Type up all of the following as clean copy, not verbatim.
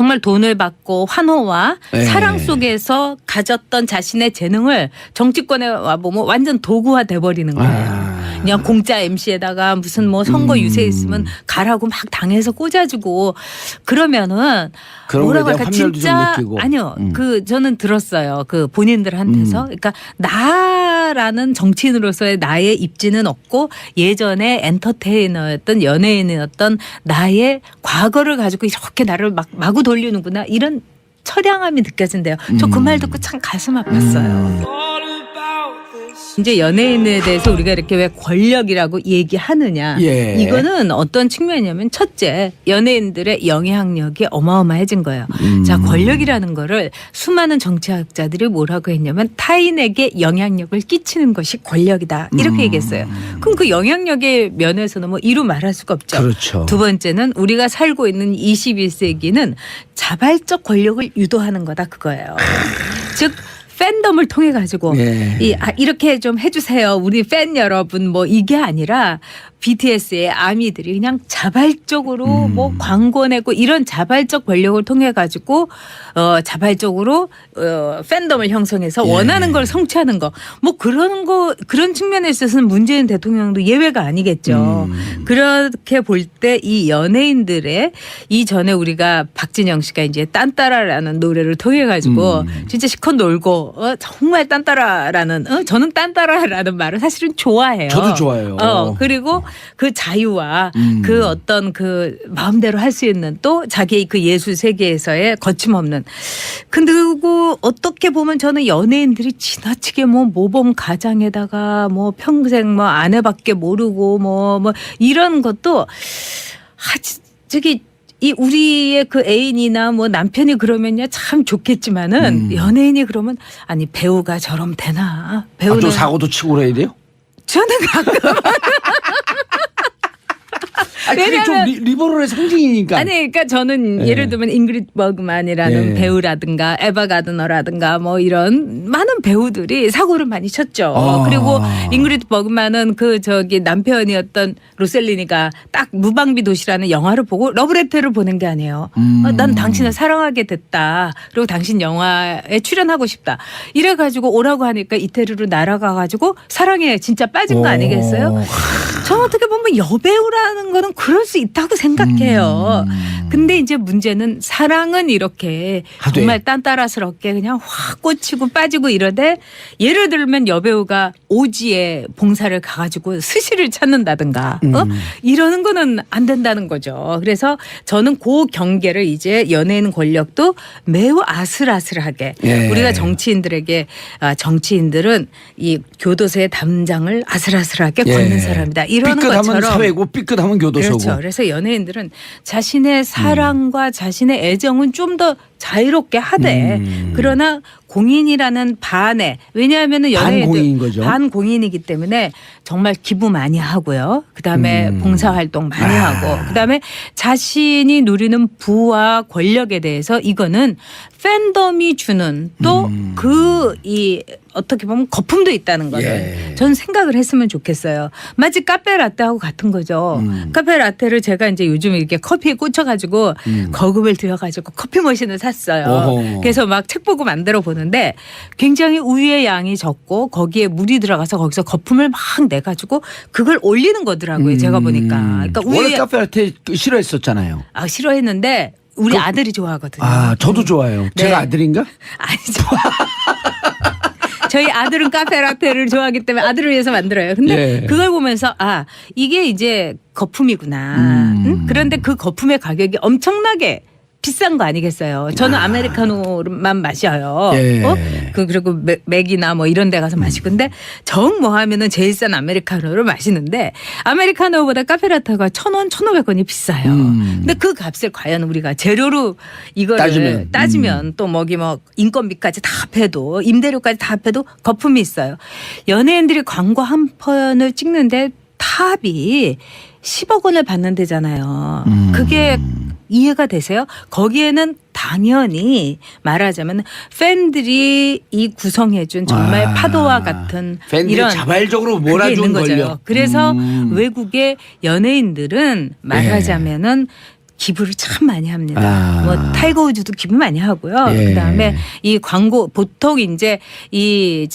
정말 돈을 받고 환호와 네. 사랑 속에서 가졌던 자신의 재능을 정치권에 와보면 완전 도구화 돼버리는 거예요. 그냥 공짜 MC에다가 무슨 뭐 선거 유세 있으면 가라고 막 당해서 꽂아주고 그러면은 뭐라고 할까 진짜 아니요. 그 저는 들었어요. 그 본인들한테서 그러니까 나라는 정치인으로서의 나의 입지는 없고 예전에 엔터테이너였던 연예인이었던 나의 과거를 가지고 이렇게 나를 막 마구 돌리는구나 이런 처량함이 느껴진대요. 저 그 말 듣고 참 가슴 아팠어요. 이제 연예인에 대해서 우리가 이렇게 왜 권력이라고 얘기하느냐. 예. 이거는 어떤 측면이냐면 첫째 연예인들의 영향력이 어마어마해진 거예요. 자 권력이라는 거를 수많은 정치학자들이 뭐라고 했냐면 타인에게 영향력을 끼치는 것이 권력이다. 이렇게 얘기했어요. 그럼 그 영향력의 면에서는 뭐 이루 말할 수가 없죠. 그렇죠. 두 번째는 우리가 살고 있는 21세기는 자발적 권력을 유도하는 거다 그거예요. 즉 팬덤을 통해 가지고 예. 이렇게 좀 해주세요. 우리 팬 여러분 뭐 이게 아니라 BTS의 아미들이 그냥 자발적으로 뭐 광고 내고 이런 자발적 권력을 통해 가지고 자발적으로 팬덤을 형성해서 원하는 걸 성취하는 거 뭐 그런 거 그런 측면에 있어서는 문재인 대통령도 예외가 아니겠죠. 그렇게 볼 때 이 연예인들의 이전에 우리가 박진영 씨가 이제 딴따라라는 노래를 통해 가지고 진짜 시컷 놀고 정말 딴따라라는 저는 딴따라라는 말을 사실은 좋아해요. 저도 좋아해요. 그리고 그 자유와 그 어떤 그 마음대로 할 수 있는 또 자기의 그 예술 세계에서의 거침없는 그리고 어떻게 보면 저는 연예인들이 지나치게 뭐 모범 가장에다가 뭐 평생 뭐 아내밖에 모르고 뭐 이런 것도 저기 이 우리의 그 애인이나 뭐 남편이 그러면요 참 좋겠지만은 연예인이 그러면 아니 배우가 저럼 되나 배우는 좀 사고도 치고 그래야 돼요? 저는 가끔 그게 좀 리버럴의 상징이니까. 아니 그러니까 저는 예를 들면 잉그리드 버그만이라는 배우라든가 에바 가드너라든가 뭐 이런 많은 배우들이 사고를 많이 쳤죠. 그리고 잉그리드 버그만은 그 저기 남편이었던 로셀리니가 딱 무방비 도시라는 영화를 보고 러브레터를 보낸 게 아니에요. 난 당신을 사랑하게 됐다. 그리고 당신 영화에 출연하고 싶다. 이래가지고 오라고 하니까 이태리로 날아가가지고 사랑에 진짜 빠진 거 아니겠어요? 저는 어떻게 보면 여배우라는 거는 그럴 수 있다고 생각해요. 근데 이제 문제는 사랑은 이렇게 정말 딴따라스럽게 그냥 확 꽂히고 빠지고 이러되 예를 들면 여배우가 오지에 봉사를 가가지고 스시를 찾는다든가 이러는 거는 안 된다는 거죠. 그래서 저는 그 경계를 이제 연예인 권력도 매우 아슬아슬하게 우리가 정치인들에게 정치인들은 이 교도소의 담장을 아슬아슬하게 걷는 사람이다. 이러는 삐끗하면 것처럼 사회고 삐끗하면 교도소고. 그렇죠. 그래서 연예인들은 자신의 사랑과 자신의 애정은 좀 더 자유롭게 하되 그러나 공인이라는 반에 왜냐하면 반공인인 거죠. 반공인이기 때문에 정말 기부 많이 하고요. 그다음에 봉사활동 많이 하고 그다음에 자신이 누리는 부와 권력에 대해서 이거는 팬덤이 주는 또 그 이 어떻게 보면 거품도 있다는 거를 저는 생각을 했으면 좋겠어요. 마치 카페 라떼하고 같은 거죠. 카페 라떼를 제가 이제 요즘 이렇게 커피에 꽂혀가지고 거금을 들여가지고 커피 머신을 샀어요. 그래서 막 책 보고 만들어 보는데 굉장히 우유의 양이 적고 거기에 물이 들어가서 거기서 거품을 막 내가지고 그걸 올리는 거더라고요. 제가 보니까. 그러니까 원래 카페 라떼 싫어했었잖아요. 싫어했는데 우리 아들이 좋아하거든요. 저도 좋아해요. 네. 제가 아들인가? 아니죠. 저희 아들은 카페라테를 좋아하기 때문에 아들을 위해서 만들어요. 근데 그걸 보면서 이게 이제 거품이구나. 그런데 그 거품의 가격이 엄청나게 비싼 거 아니겠어요. 저는 아메리카노만 마셔요. 그리고 맥이나 뭐 이런 데 가서 마시고 근데 정 뭐 하면은 제일 싼 아메리카노를 마시는데 아메리카노보다 카페라테가 1,000원, 1,500원이 비싸요. 근데 그 값을 과연 우리가 재료로 이거를 따지면 또 뭐기 뭐 인건비까지 다 합해도 임대료까지 다 합해도 거품이 있어요. 연예인들이 광고 한 편을 찍는데 탑이 10억 원을 받는 데잖아요. 그게 이해가 되세요? 거기에는 당연히 말하자면 팬들이 이 구성해준 정말 파도와 같은 팬들이 이런 자발적으로 몰아준 거죠. 권력. 그래서 외국의 연예인들은 말하자면은 기부를 참 많이 합니다. 아. 뭐 타이거 우즈도 기부 많이 하고요. 예. 그다음에 이 광고 보통 이제 이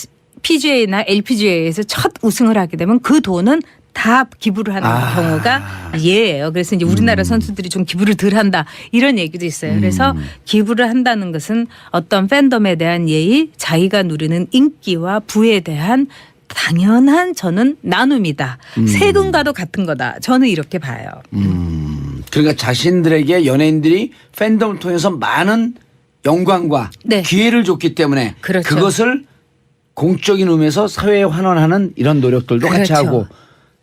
PGA나 LPGA에서 첫 우승을 하게 되면 그 돈은 다 기부를 하는 경우가 예예요. 그래서 이제 우리나라 선수들이 좀 기부를 덜 한다 이런 얘기도 있어요. 그래서 기부를 한다는 것은 어떤 팬덤에 대한 예의, 자기가 누리는 인기와 부에 대한 당연한 저는 나눔이다. 세금과도 같은 거다. 저는 이렇게 봐요. 그러니까 자신들에게 연예인들이 팬덤을 통해서 많은 영광과 네. 기회를 줬기 때문에 그렇죠. 그것을 공적인 의미에서 사회에 환원하는 이런 노력들도 같이 그렇죠. 하고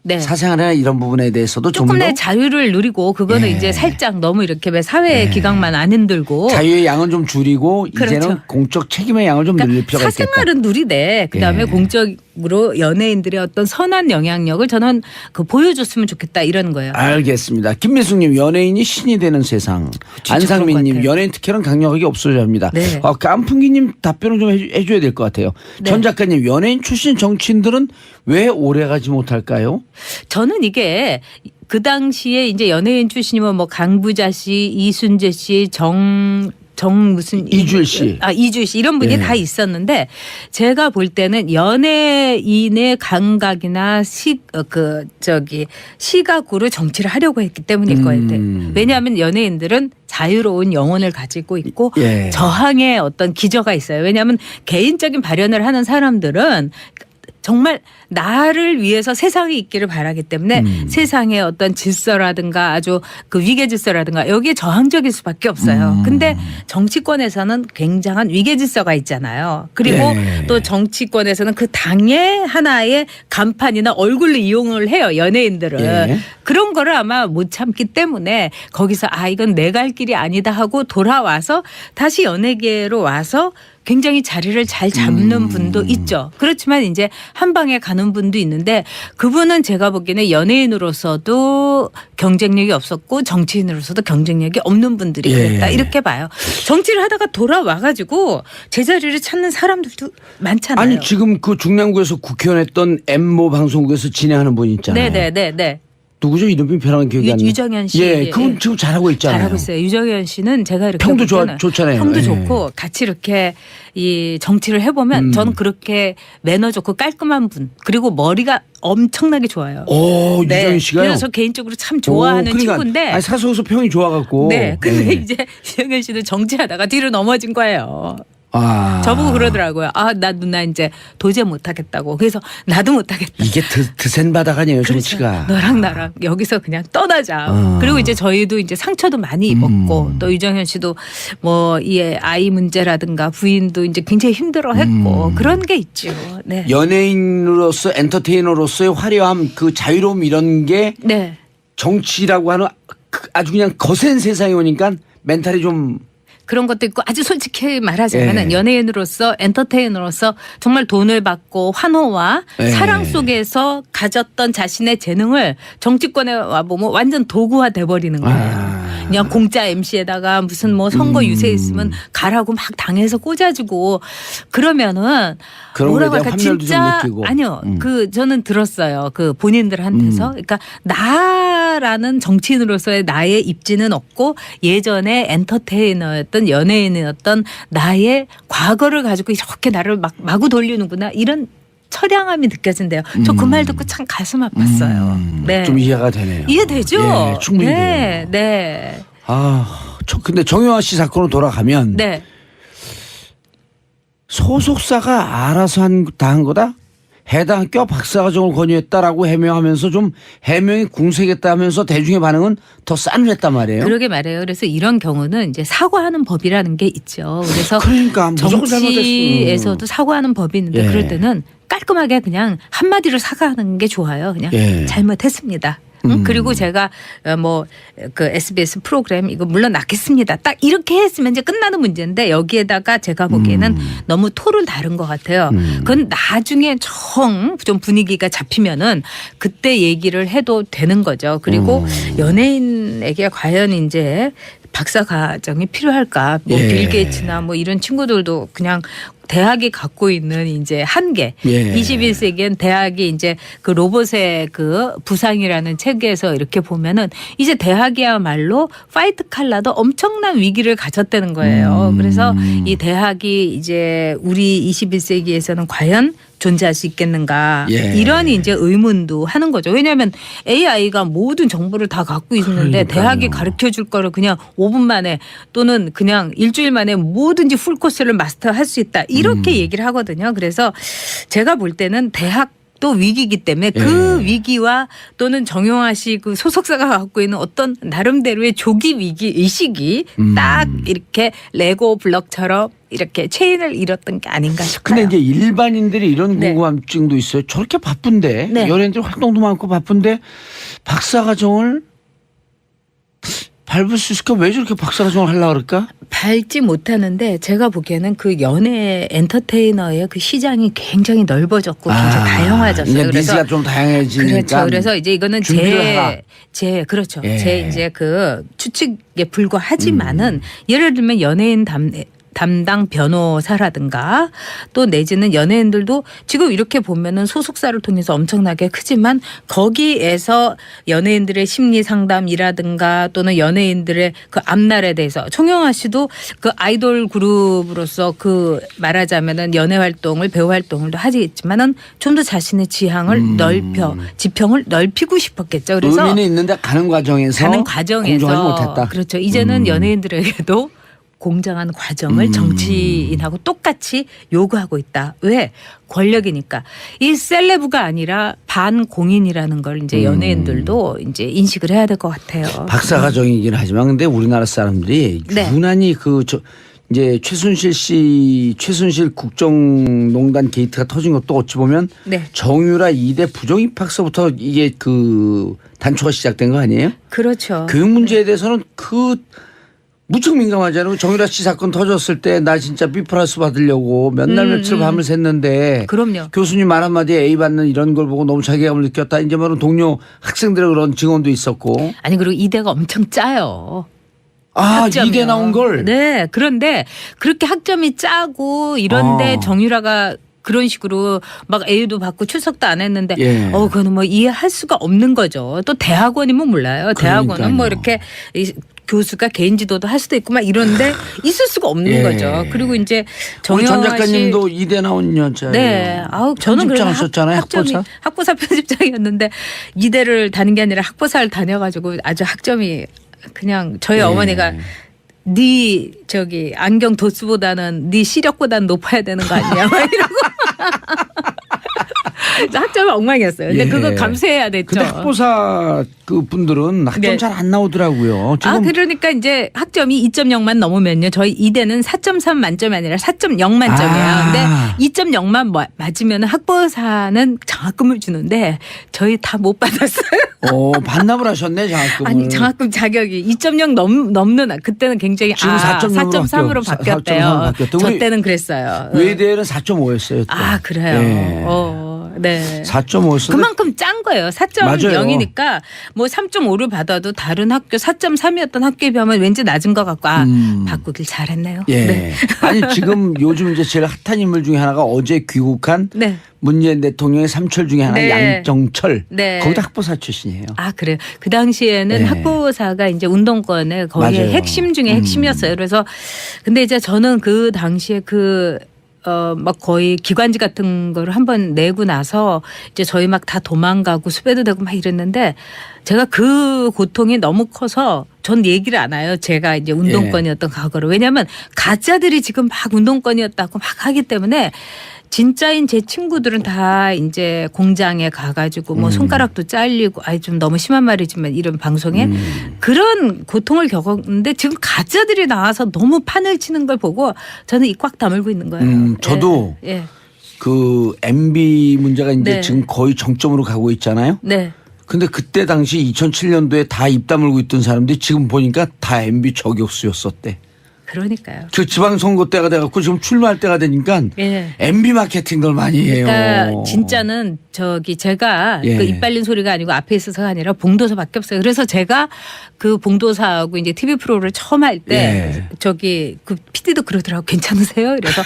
네. 사생활이나 이런 부분에 대해서도 좀 더 조금의 자유를 누리고 그거는 예. 이제 살짝 너무 이렇게 왜 사회 기강만 안 흔들고 자유의 양은 좀 줄이고 그렇죠. 이제는 공적 책임의 양을 좀 늘릴 필요가 있겠다. 사생활은 누리되 그다음에 예. 공적으로 연예인들의 어떤 선한 영향력을 저는 그 보여줬으면 좋겠다 이런 거예요. 알겠습니다. 김미숙님 연예인이 신이 되는 세상. 진짜 그런 것 안상민님 같아요. 연예인 특혜는 강력하게 없어져야 합니다. 네. 깐풍기님 답변을 좀 해줘야 될 것 같아요. 네. 전 작가님 연예인 출신 정치인들은 왜 오래가지 못할까요? 저는 이게 그 당시에 이제 연예인 출신이면 뭐 강부자 씨, 이순재 씨, 정 무슨 이주일 씨. 이주일 씨 이런 분이 예. 다 있었는데 제가 볼 때는 연예인의 감각이나 시각으로 정치를 하려고 했기 때문일 거예요. 왜냐하면 연예인들은 자유로운 영혼을 가지고 있고 예. 저항의 어떤 기저가 있어요. 왜냐하면 개인적인 발언을 하는 사람들은 정말 나를 위해서 세상이 있기를 바라기 때문에 세상의 어떤 질서라든가 아주 그 위계 질서라든가 여기에 저항적일 수밖에 없어요. 근데 정치권에서는 굉장한 위계 질서가 있잖아요. 그리고 예. 또 정치권에서는 그 당의 하나의 간판이나 얼굴로 이용을 해요. 연예인들은. 예. 그런 거를 아마 못 참기 때문에 거기서 이건 내 갈 길이 아니다 하고 돌아와서 다시 연예계로 와서 굉장히 자리를 잘 잡는 분도 있죠. 그렇지만 이제 한 방에 가는 분도 있는데 그분은 제가 보기에는 연예인으로서도 경쟁력이 없었고 정치인으로서도 경쟁력이 없는 분들이 그랬다. 예. 이렇게 봐요. 정치를 하다가 돌아와가지고 제자리를 찾는 사람들도 많잖아요. 아니 지금 그 중랑구에서 국회의원 했던 M모 방송국에서 진행하는 분 있잖아요. 네네네네. 누구죠? 이름이 별로 기억이 안 나요. 유정현 씨. 예, 그분 지금 잘하고 있잖아요. 잘하고 있어요. 유정현 씨는 제가 이렇게 평도 볼 때는 좋잖아요. 평도 예. 좋고 같이 이렇게 이 정치를 해보면 저는 그렇게 매너 좋고 깔끔한 분 그리고 머리가 엄청나게 좋아요. 오, 유정현 씨가요? 그래서 저 개인적으로 참 좋아하는 그러니까, 친구인데. 아니, 사석에서 평이 좋아갖고. 네. 근데 예. 이제 유정현 씨는 정치하다가 뒤로 넘어진 거예요. 아. 저보고 그러더라고요. 나 누나 이제 도저히 못하겠다고. 그래서 나도 못하겠다. 이게 드센 바닥 아니에요, 그래서 정치가. 너랑 나랑 여기서 그냥 떠나자. 어. 그리고 이제 저희도 이제 상처도 많이 입었고 또 유정현 씨도 뭐 이 아이 문제라든가 부인도 이제 굉장히 힘들어했고 그런 게 있죠. 네. 연예인으로서 엔터테이너로서의 화려함, 그 자유로움 이런 게 네. 정치라고 하는 아주 그냥 거센 세상에 오니까 멘탈이 좀 그런 것도 있고 아주 솔직히 말하자면 예. 연예인으로서 엔터테이너로서 정말 돈을 받고 환호와 예. 사랑 속에서 가졌던 자신의 재능을 정치권에 와보면 완전 도구화 돼버리는 거예요. 그냥 공짜 MC에다가 무슨 뭐 선거 유세 있으면 가라고 막 당해서 꽂아주고 그러면은 그런 뭐라고 거에 대한 할까 환멸도 좀 진짜 느끼고. 아니요 그 저는 들었어요 그 본인들한테서 그러니까 나라는 정치인으로서의 나의 입지는 없고 예전에 엔터테이너였던 연예인이었던 나의 과거를 가지고 이렇게 나를 막 마구 돌리는구나 이런 처량함이 느껴진대요. 저 그 말 듣고 참 가슴 아팠어요. 네. 좀 이해가 되네요. 이해되죠? 예, 충분히 네, 돼요. 네. 근데 정영화 씨 사건으로 돌아가면 네. 소속사가 알아서 다 한 거다? 해당 학교와 박사과정을 권유했다라고 해명하면서 좀 해명이 궁색했다 하면서 대중의 반응은 더 싸늘했단 말이에요. 그러게 말해요. 그래서 이런 경우는 이제 사과하는 법이라는 게 있죠. 그래서 그러니까 무조건 정치에서도 사과하는 법이 있는데 예. 그럴 때는 깔끔하게 그냥 한마디로 사과하는 게 좋아요. 그냥 예. 잘못했습니다. 그리고 제가 뭐 그 SBS 프로그램 이거 물러나겠습니다. 딱 이렇게 했으면 이제 끝나는 문제인데 여기에다가 제가 보기에는 너무 토를 다른 것 같아요. 그건 나중에 좀 분위기가 잡히면은 그때 얘기를 해도 되는 거죠. 그리고 연예인에게 과연 이제 박사 과정이 필요할까? 뭐 예. 빌 게이츠나 뭐 이런 친구들도 그냥 대학이 갖고 있는 이제 한계. 예. 21세기엔 대학이 이제 그 로봇의 그 부상이라는 책에서 이렇게 보면은 이제 대학이야말로 화이트 칼라도 엄청난 위기를 가졌다는 거예요. 그래서 이 대학이 이제 우리 21세기에서는 과연 존재할 수 있겠는가. 예. 이런 이제 의문도 하는 거죠. 왜냐하면 AI가 모든 정보를 다 갖고 있는데 그러니까요. 대학이 가르쳐 줄 거를 그냥 5분 만에 또는 그냥 일주일 만에 뭐든지 풀 코스를 마스터할 수 있다. 이렇게 얘기를 하거든요. 그래서 제가 볼 때는 대학 또 위기이기 때문에 그 예. 위기와 또는 정용화 씨 그 소속사가 갖고 있는 어떤 나름대로의 조기 위기 의식이 딱 이렇게 레고 블럭처럼 이렇게 체인을 잃었던 게 아닌가 싶어요. 근데 이제 일반인들이 이런 네. 궁금증도 있어요. 저렇게 바쁜데 네. 연예인들 활동도 많고 바쁜데 박사과정을 밟을 수 있을까? 왜 저렇게 박사과정을 하려고 그럴까? 밟지 못하는데 제가 보기에는 그 연예 엔터테이너의 그 시장이 굉장히 넓어졌고 굉장히 다양화졌어요. 이제 니즈가 좀 다양해지니까. 그렇죠. 그래서 이제 이거는 준비를 해라. 제 그렇죠. 예. 제 이제 그 추측에 불과하지만은 예를 들면 연예인 담당 변호사라든가 또 내지는 연예인들도 지금 이렇게 보면은 소속사를 통해서 엄청나게 크지만 거기에서 연예인들의 심리 상담이라든가 또는 연예인들의 그 앞날에 대해서 총영아 씨도 그 아이돌 그룹으로서 그 말하자면은 연예 활동을 배우 활동을 하지만은 좀 더 자신의 지향을 지평을 넓히고 싶었겠죠. 그래서 의미는 있는데 가는 과정에서 공정하지 못했다. 그렇죠. 이제는 연예인들에게도 공정한 과정을 정치인하고 똑같이 요구하고 있다. 왜? 권력이니까. 이 셀레브가 아니라 반공인이라는 걸 이제 연예인들도 이제 인식을 해야 될 것 같아요. 박사과정이긴 하지만 근데 우리나라 사람들이 네. 유난히 이제 최순실 국정농단 게이트가 터진 것도 어찌 보면 네. 정유라 2대 부정입학서부터 이게 그 단초가 시작된 거 아니에요? 그렇죠. 교육 문제에 대해서는 무척 민감하잖아요. 정유라 씨 사건 터졌을 때 나 진짜 B 플러스 받으려고 몇 날 며칠 밤을 샜는데 그럼요. 교수님 말 한마디에 A 받는 이런 걸 보고 너무 자괴감을 느꼈다. 이제 말은 동료 학생들의 그런 증언도 있었고. 아니 그리고 이대가 엄청 짜요. 아, 학점이요. 이대 나온 걸. 네. 그런데 그렇게 학점이 짜고 이런데 정유라가 그런 식으로 막 A도 받고 출석도 안 했는데 예. 그거는 뭐 이해할 수가 없는 거죠. 또 대학원이면 몰라요. 대학원은 뭐 그러니까요. 이렇게 교수가 개인 지도도 할 수도 있고 막 이런데 있을 수가 없는 예. 거죠. 그리고 이제 우리 전 정영화 씨 작가님도 이대 나온 여자예요. 네. 저는 그래서 하셨잖아요. 학보사 편집장이었는데 이대를 다닌 게 아니라 학보사를 다녀가지고 아주 학점이 그냥 저희 어머니가 네 안경 도수보다는 네 시력보다는 높아야 되는 거 아니야? 막 이러고 학점이 엉망이었어요. 근데 예. 그거 감수해야 됐죠. 근데 학보사 그 분들은 학점 네. 잘 안 나오더라고요. 지금 그러니까 이제 학점이 2.0만 넘으면요. 저희 이대는 4.3 만점이 아니라 4.0 만점이에요. 근데 2.0만 맞으면 학보사는 장학금을 주는데 저희 다 못 받았어요. 반납을 하셨네 장학금을. 아니 장학금 자격이 2.0 넘는 그때는 굉장히 지금 4.3으로 바뀌었대요. 4.3으로 바뀌었대. 저 우리 때는 그랬어요. 외대는 4.5였어요. 그래요. 예. 네. 4.5였어요. 그만큼 짠 거예요. 4.0이니까 뭐 3.5를 받아도 다른 학교 4.3이었던 학교에 비하면 왠지 낮은 것 같고 바꾸길 잘했네요. 예. 네. 아니 지금 요즘 이제 제일 핫한 인물 중에 하나가 어제 귀국한 네. 문재인 대통령의 삼철 중에 하나 네. 양정철. 네. 거기도 학보사 출신이에요. 그래요. 그 당시에는 네. 학보사가 이제 운동권의 거의 맞아요. 핵심 중에 핵심이었어요. 그래서 근데 이제 저는 그 당시에 막 거의 기관지 같은 거를 한번 내고 나서 이제 저희 막 다 도망가고 수배도 되고 막 이랬는데 제가 그 고통이 너무 커서 전 얘기를 안 해요. 제가 이제 운동권이었던 과거를. 왜냐하면 가짜들이 지금 막 운동권이었다고 막 하기 때문에 진짜인 제 친구들은 다 이제 공장에 가가지고 뭐 손가락도 잘리고 좀 너무 심한 말이지만 이런 방송에 그런 고통을 겪었는데 지금 가짜들이 나와서 너무 판을 치는 걸 보고 저는 입 꽉 다물고 있는 거예요. 저도 예. 그 MB 문제가 이제 네. 지금 거의 정점으로 가고 있잖아요. 네. 근데 그때 당시 2007년도에 다 입 다물고 있던 사람들이 지금 보니까 다 MB 저격수였었대. 그러니까요. 저 지방선거 때가 돼갖고 지금 출마할 때가 되니까 예. MB 마케팅들 많이 해요. 그러니까 진짜는 제가 예. 그 입 발린 소리가 아니고 앞에 있어서가 아니라 봉도사밖에 없어요. 그래서 제가 그 봉도사하고 이제 TV 프로를 처음 할 때 예. 그 PD도 그러더라고 괜찮으세요? 그래서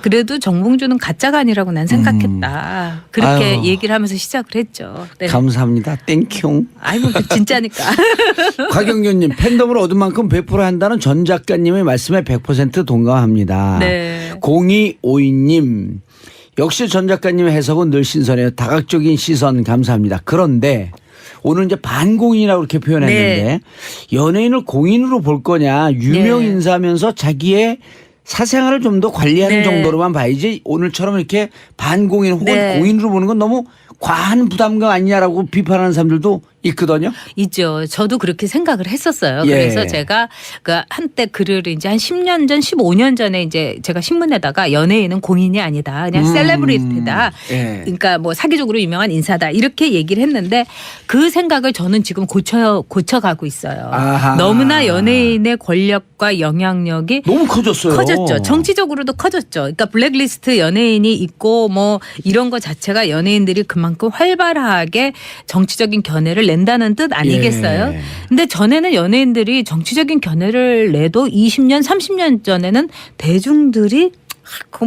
그래도 정봉주는 가짜가 아니라고 난 생각했다. 그렇게 아유. 얘기를 하면서 시작을 했죠. 네. 감사합니다. 땡큐. 아이고 진짜니까. 곽영균님 팬덤을 얻은 만큼 베풀어야 한다는 전 작가님의 말씀에 100% 동감합니다. 네. 0252님 역시 전 작가님의 해석은 늘 신선해요. 다각적인 시선 감사합니다. 그런데 오늘 이제 반공인이라고 이렇게 표현했는데 네. 연예인을 공인으로 볼 거냐 유명 네. 인사면서 자기의 사생활을 좀 더 관리하는 네. 정도로만 봐야지 오늘처럼 이렇게 반공인 혹은 네. 공인으로 보는 건 너무 과한 부담감 아니냐라고 비판하는 사람들도 있거든요. 있죠. 저도 그렇게 생각을 했었어요. 예. 그래서 제가 그 한때 글을 이제 한 10년 전, 15년 전에 이제 제가 신문에다가 연예인은 공인이 아니다. 그냥 셀레브리티다. 예. 그러니까 뭐 사기적으로 유명한 인사다. 이렇게 얘기를 했는데 그 생각을 저는 지금 고쳐가고 있어요. 아하. 너무나 연예인의 권력과 영향력이 너무 커졌어요. 커졌죠. 정치적으로도 커졌죠. 그러니까 블랙리스트 연예인이 있고 뭐 이런 거 자체가 연예인들이 그만큼 활발하게 정치적인 견해를 낸다는 뜻 아니겠어요? 예. 근데 전에는 연예인들이 정치적인 견해를 내도 20년, 30년 전에는 대중들이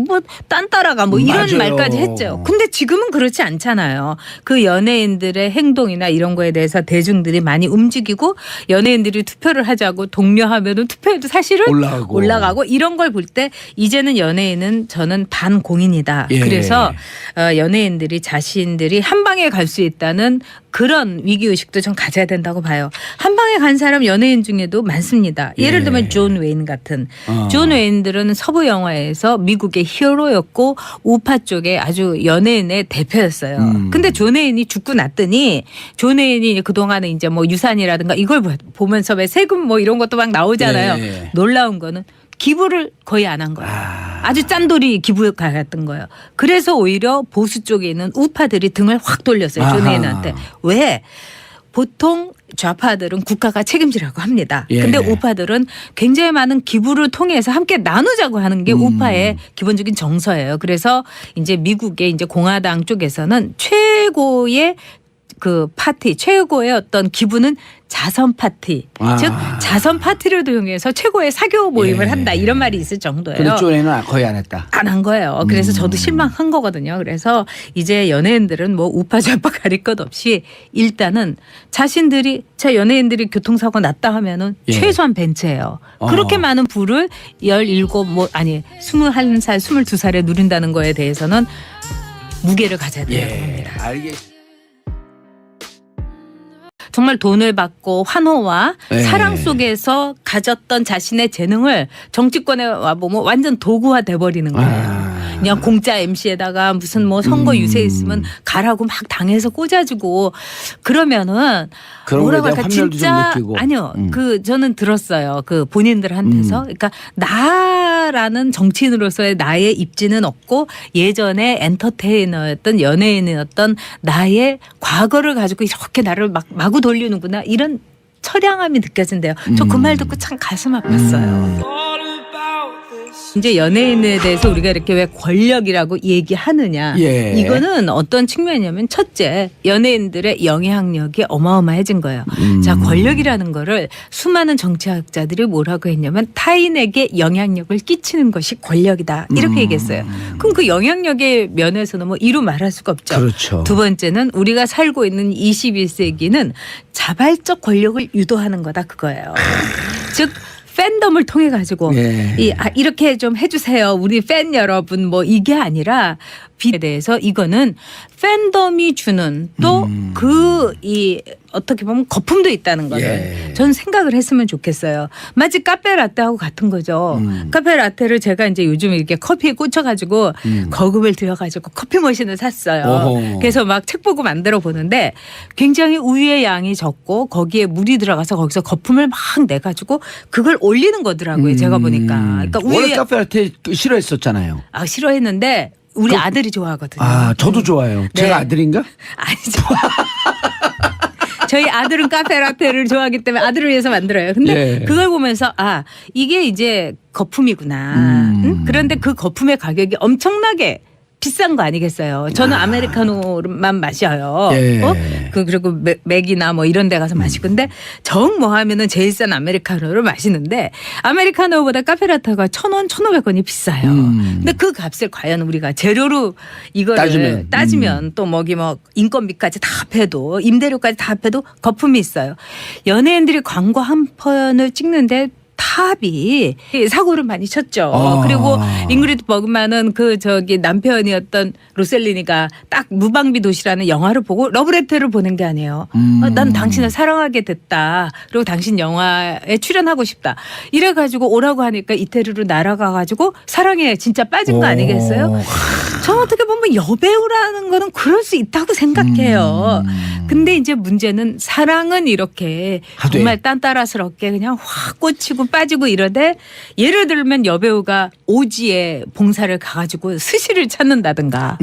뭐 딴따라가 뭐 이런 맞아요. 말까지 했죠. 근데 지금은 그렇지 않잖아요. 그 연예인들의 행동이나 이런 거에 대해서 대중들이 많이 움직이고 연예인들이 투표를 하자고 독려하면은 투표율도 사실은 올라가고 이런 걸 볼 때 이제는 연예인은 저는 반공인이다. 예. 그래서 연예인들이 자신들이 한 방에 갈 수 있다는 그런 위기의식도 좀 가져야 된다고 봐요. 한 방에 간 사람 연예인 중에도 많습니다. 예를 들면 존 웨인 같은. 존 웨인들은 서부 영화에서 미국의 히어로였고 우파 쪽에 아주 연예인의 대표였어요. 근데 존 웨인이 죽고 났더니 존 웨인이 그동안에 이제 뭐 유산이라든가 이걸 보면서 왜 세금 뭐 이런 것도 막 나오잖아요. 예. 놀라운 거는 기부를 거의 안 한 거예요. 아주 짠돌이 기부에 가갔던 거예요. 그래서 오히려 보수 쪽에 있는 우파들이 등을 확 돌렸어요. 존 웨인한테. 왜? 보통 좌파들은 국가가 책임지라고 합니다. 예. 근데 우파들은 굉장히 많은 기부를 통해서 함께 나누자고 하는 게 우파의 기본적인 정서예요. 그래서 이제 미국의 이제 공화당 쪽에서는 최고의 그 파티, 최고의 어떤 기부는 자선 파티. 즉 자선 파티를 이용해서 최고의 사교 모임을 예. 한다. 이런 말이 있을 정도예요. 근데 쪼레는 거의 안 했다. 안 한 거예요. 그래서 저도 실망한 거거든요. 그래서 이제 연예인들은 뭐 우파 좌파 가릴 것 없이 일단은 자신들이 연예인들이 교통사고 났다 하면은 예. 최소한 벤츠예요. 그렇게 많은 부를 21살, 22살에 누린다는 거에 대해서는 무게를 가져야 된다고 봅니다. 알겠습니다. 정말 돈을 받고 환호와 네. 사랑 속에서 가졌던 자신의 재능을 정치권에 와보면 완전 도구화 돼버리는 거예요. 그냥 공짜 MC에다가 무슨 뭐 선거 유세 있으면 가라고 막 당해서 꽂아주고 그러면은 그런 뭐라고 거에 대한 할까 환멸도 좀 진짜 느끼고. 아니요. 그 저는 들었어요. 그 본인들한테서 그러니까 나라는 정치인으로서의 나의 입지는 없고 예전에 엔터테이너였던 연예인이었던 나의 과거를 가지고 이렇게 나를 막 마구 돌리는구나 이런 처량함이 느껴진대요. 저 그 말 듣고 참 가슴 아팠어요. 이제 연예인에 대해서 우리가 이렇게 왜 권력이라고 얘기하느냐. 예. 이거는 어떤 측면이냐면 첫째 연예인들의 영향력이 어마어마해진 거예요. 자 권력이라는 거를 수많은 정치학자들이 뭐라고 했냐면 타인에게 영향력을 끼치는 것이 권력이다. 이렇게 얘기했어요. 그럼 그 영향력의 면에서는 뭐 이루 말할 수가 없죠. 그렇죠. 두 번째는 우리가 살고 있는 21세기는 자발적 권력을 유도하는 거다 그거예요. 즉 팬덤을 통해 가지고 예. 이렇게 좀 해주세요. 우리 팬 여러분 뭐 이게 아니라 비에 대해서 이거는 팬덤이 주는 또 어떻게 보면 거품도 있다는 거를 예. 저는 생각을 했으면 좋겠어요. 마치 카페 라떼하고 같은 거죠. 카페 라떼를 제가 이제 요즘 이렇게 커피에 꽂혀가지고 거금을 들여가지고 커피 머신을 샀어요. 오호. 그래서 막 책 보고 만들어 보는데 굉장히 우유의 양이 적고 거기에 물이 들어가서 거기서 거품을 막 내가지고 그걸 올리는 거더라고요. 제가 보니까. 그러니까 원래 카페라떼 싫어했었잖아요. 싫어했는데 우리 아들이 좋아하거든요. 저도 좋아요. 네. 제가 아들인가? 아니죠. 저희 아들은 카페라테를 좋아하기 때문에 아들을 위해서 만들어요. 근데 예. 그걸 보면서 아 이게 이제 거품이구나. 응? 그런데 그 거품의 가격이 엄청나게 비싼 거 아니겠어요. 저는 아메리카노만 마셔요. 예. 그리고 맥이나 뭐 이런 데 가서 마시고. 근데 정 뭐 하면은 제일 싼 아메리카노를 마시는데 아메리카노보다 카페라테가 1,000원, 1,500원이 비싸요. 근데 그 값을 과연 우리가 재료로 이거를 따지면 또 뭐기 뭐 인건비까지 다 합해도 임대료까지 다 합해도 거품이 있어요. 연예인들이 광고 한 편을 찍는데 탑이 사고를 많이 쳤죠. 그리고 잉그리드 버그만은 그 저기 남편이었던 로셀리니가 딱 무방비 도시라는 영화를 보고 러브레터를 보낸 게 아니에요. 난 당신을 사랑하게 됐다. 그리고 당신 영화에 출연하고 싶다. 이래가지고 오라고 하니까 이태리로 날아가가지고 사랑에 진짜 빠진 거 아니겠어요? 저는 어떻게 보면 여배우라는 거는 그럴 수 있다고 생각해요. 근데 이제 문제는 사랑은 이렇게 정말 딴따라스럽게 그냥 확 꽂히고 빠지고 이러되 예를 들면 여배우가 오지에 봉사를 가가지고 스시를 찾는다든가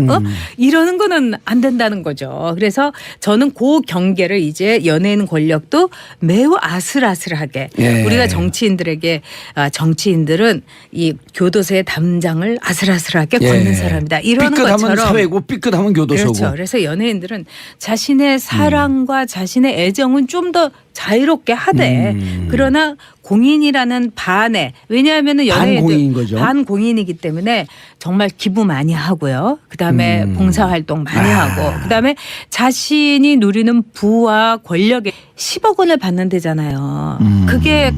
이러는 거는 안 된다는 거죠. 그래서 저는 그 경계를 이제 연예인 권력도 매우 아슬아슬하게 우리가 정치인들에게 정치인들은 이 교도소의 담장을 아슬아슬하게 걷는 사람이다. 이러는 삐끗하면 것처럼 사회고 삐끗하면 교도소고. 그렇죠. 그래서 연예인들은 자신의 사랑과 자신의 애정은 좀 더 자유롭게 하되 그러나 공인이라는 반에 왜냐하면 연예인들 반공인인 거죠. 반공인이기 때문에 정말 기부 많이 하고요. 그다음에 봉사활동 많이 하고 그다음에 자신이 누리는 부와 권력에 10억 원을 받는 데잖아요. 그게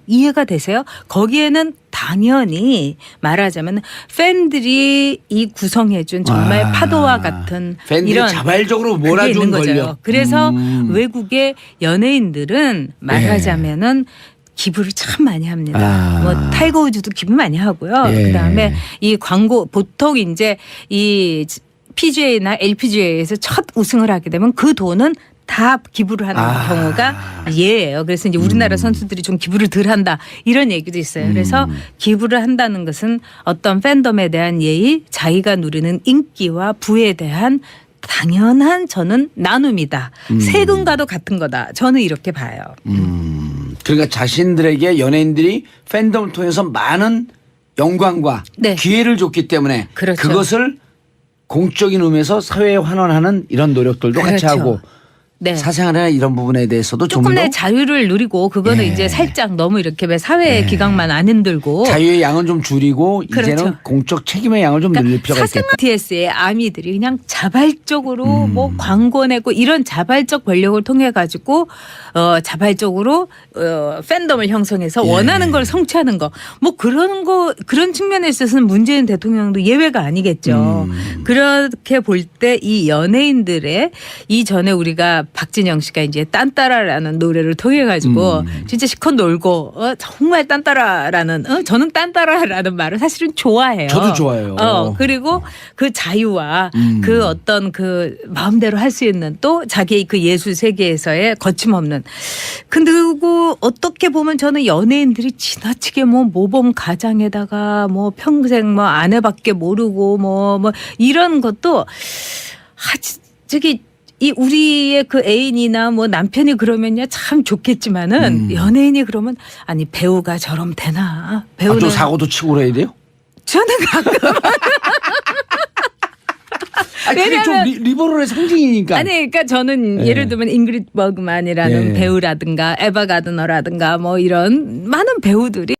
이해가 되세요? 거기에는 당연히 말하자면 팬들이 이 구성해준 정말 파도와 같은 팬들이 이런 자발적으로 그게 몰아준 있는 거죠. 권력. 그래서 외국의 연예인들은 말하자면은 기부를 참 많이 합니다. 뭐 타이거 우즈도 기부 많이 하고요. 그다음에 이 광고 보통 이제 이 PGA나 LPGA에서 첫 우승을 하게 되면 그 돈은 다 기부를 하는 경우가 예예요. 그래서 이제 우리나라 선수들이 좀 기부를 덜 한다 이런 얘기도 있어요. 그래서 기부를 한다는 것은 어떤 팬덤에 대한 예의, 자기가 누리는 인기와 부에 대한 당연한 저는 나눔이다. 세금과도 같은 거다. 저는 이렇게 봐요. 그러니까 자신들에게 연예인들이 팬덤을 통해서 많은 영광과 기회를 줬기 때문에 그렇죠. 그것을 공적인 의미에서 사회에 환원하는 이런 노력들도 같이 하고 사생활이나 이런 부분에 대해서도 조금의 자유를 누리고 그거는 이제 살짝 너무 이렇게 왜 사회의 기강만 안 흔들고 자유의 양은 좀 줄이고 이제는 공적 책임의 양을 좀 늘릴 필요가 있겠다. TS의 아미들이 그냥 자발적으로 뭐 광고 내고 이런 자발적 권력을 통해 가지고 자발적으로 팬덤을 형성해서 원하는 걸 성취하는 거 뭐 그런 측면에 있어서는 문재인 대통령도 예외가 아니겠죠. 그렇게 볼 때 이 연예인들의 이전에 우리가 박진영 씨가 이제 딴따라라는 노래를 통해 가지고 진짜 시컷 놀고 정말 딴따라라는 저는 딴따라라는 말을 사실은 좋아해요. 저도 좋아해요. 그리고 그 자유와 그 어떤 그 마음대로 할 수 있는 또 자기의 그 예술 세계에서의 거침없는 그리고 어떻게 보면 저는 연예인들이 지나치게 뭐 모범 가장에다가 뭐 평생 뭐 아내밖에 모르고 뭐 이런 것도 저기 이 우리의 그 애인이나 뭐 남편이 그러면요 참 좋겠지만은 연예인이 그러면 아니 배우가 저럼 되나? 배우는 좀 사고도 치고 그래야 돼요? 저는 가끔 그게 좀 리버럴의 상징이니까. 아니 그러니까 저는 예를 들면 잉그리드 버그만이라는 배우라든가 에바 가드너라든가 뭐 이런 많은 배우들이